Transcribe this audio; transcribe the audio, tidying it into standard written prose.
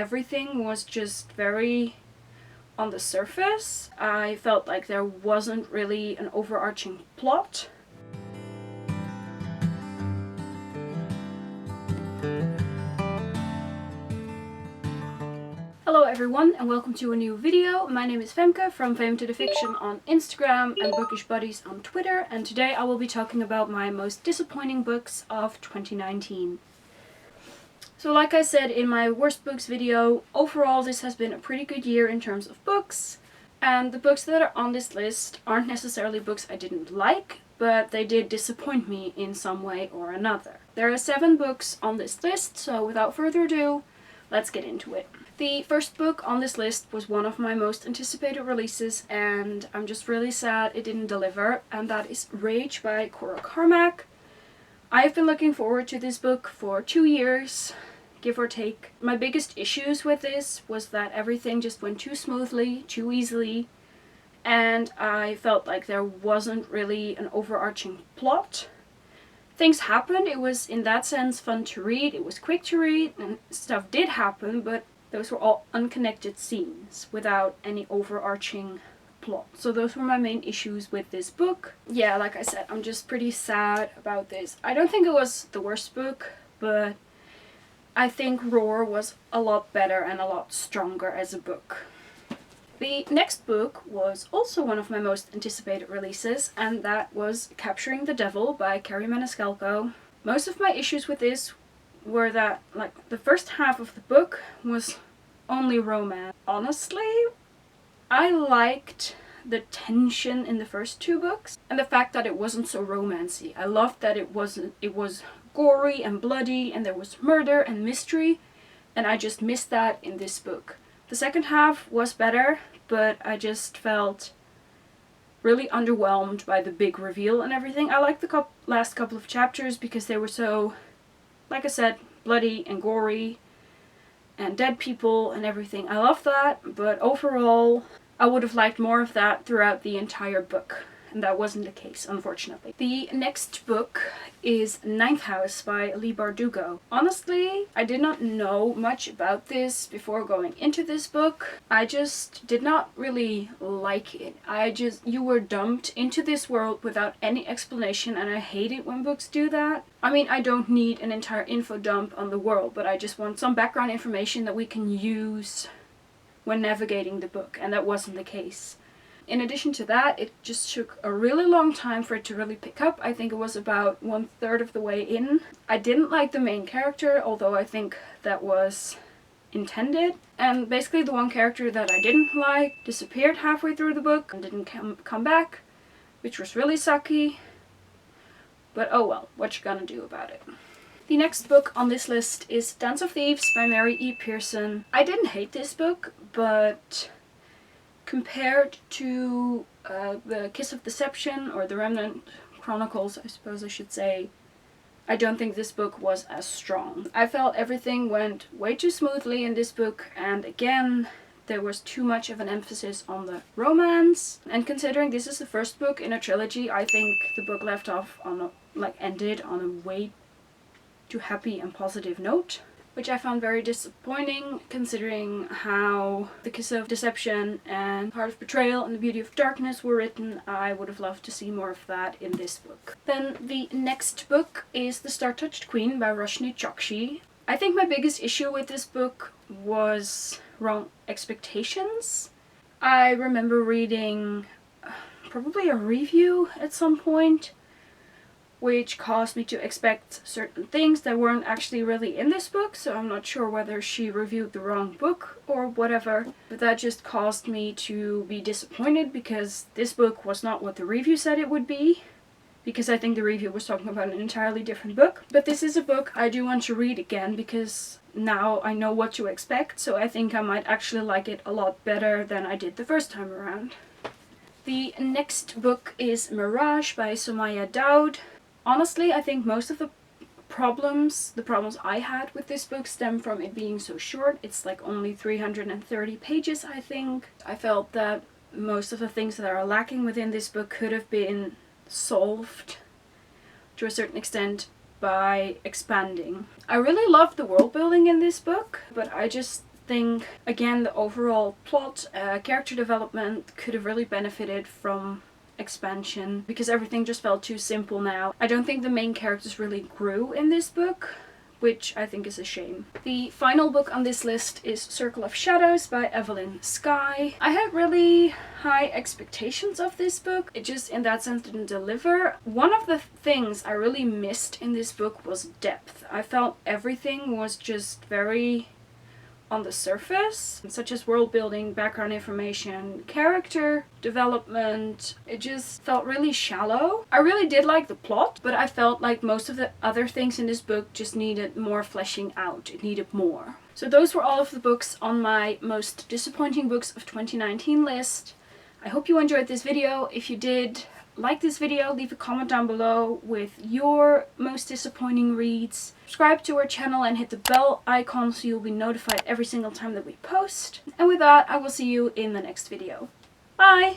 everything was just very on the surface. I felt like there wasn't really an overarching plot. Hello everyone and welcome to a new video. My name is Femke from Fame to the Fiction on Instagram and Bookish Buddies on Twitter, and today I will be talking about my most disappointing books of 2019. So like I said in my worst books video, overall this has been a pretty good year in terms of books, and the books that are on this list aren't necessarily books I didn't like, but they did disappoint me in some way or another. There are 7 books on this list, so without further ado, let's get into it. The first book on this list was one of my most anticipated releases, and I'm just really sad it didn't deliver, and that is Rage by Cora Carmack. I've been looking forward to this book for 2 years, give or take. My biggest issues with this was that everything just went too smoothly, too easily, and I felt like there wasn't really an overarching plot. Things happened, it was in that sense fun to read, it was quick to read, and stuff did happen, but those were all unconnected scenes without any overarching plot. So those were my main issues with this book. Yeah, like I said, I'm just pretty sad about this. I don't think it was the worst book, but I think Roar was a lot better and a lot stronger as a book. The next book was also one of my most anticipated releases, and that was Capturing the Devil by Kerri Maniscalco. Most of my issues with this were that, like, the first half of the book was only romance. Honestly, I liked the tension in the first 2 books, and the fact that it wasn't so romancy. I loved that it was gory and bloody, and there was murder and mystery, and I just missed that in this book. The second half was better, but I just felt really underwhelmed by the big reveal and everything. I liked the last couple of chapters because they were so, like I said, bloody and gory and dead people and everything. I love that, but overall I would have liked more of that throughout the entire book, and that wasn't the case, unfortunately. The next book is Ninth House by Leigh Bardugo. Honestly, I did not know much about this before going into this book. I just did not really like it. You were dumped into this world without any explanation, and I hate it when books do that. I mean, I don't need an entire info dump on the world, but I just want some background information that we can use when navigating the book, and that wasn't the case. In addition to that, it just took a really long time for it to really pick up. I think it was about 1/3 of the way in. I didn't like the main character, although I think that was intended. And basically the one character that I didn't like disappeared halfway through the book and didn't come back, which was really sucky. But oh well, what you gonna do about it? The next book on this list is Dance of Thieves by Mary E. Pearson. I didn't hate this book, but compared to The Kiss of Deception, or The Remnant Chronicles, I suppose I should say, I don't think this book was as strong. I felt everything went way too smoothly in this book, and again, there was too much of an emphasis on the romance. And considering this is the first book in a trilogy, I think the book left off on ended on a way too happy and positive note, which I found very disappointing considering how The Kiss of Deception and Heart of Betrayal and The Beauty of Darkness were written. I would have loved to see more of that in this book. Then the next book is The Star-Touched Queen by Roshni Chokshi. I think my biggest issue with this book was wrong expectations. I remember reading probably a review at some point, which caused me to expect certain things that weren't actually really in this book, so I'm not sure whether she reviewed the wrong book or whatever, but that just caused me to be disappointed because this book was not what the review said it would be, because I think the review was talking about an entirely different book. But this is a book I do want to read again because now I know what to expect, so I think I might actually like it a lot better than I did the first time around. The next book is Mirage by Sumaya Daud. Honestly, I think most of the problems I had with this book stem from it being so short. It's like only 330 pages, I think. I felt that most of the things that are lacking within this book could have been solved to a certain extent by expanding. I really loved the world building in this book, but I just think, again, the overall plot, character development could have really benefited from expansion because everything just felt too simple now. I don't think the main characters really grew in this book, which I think is a shame. The final book on this list is Circle of Shadows by Evelyn Skye. I had really high expectations of this book. It just, in that sense, didn't deliver. One of the things I really missed in this book was depth. I felt everything was just very on the surface, such as world building, background information, character development. It just felt really shallow. I really did like the plot, but I felt like most of the other things in this book just needed more fleshing out. It needed more. So those were all of the books on my most disappointing books of 2019 list. I hope you enjoyed this video. If you did, like this video, leave a comment down below with your most disappointing reads. Subscribe to our channel and hit the bell icon so you'll be notified every single time that we post. And with that, I will see you in the next video. Bye!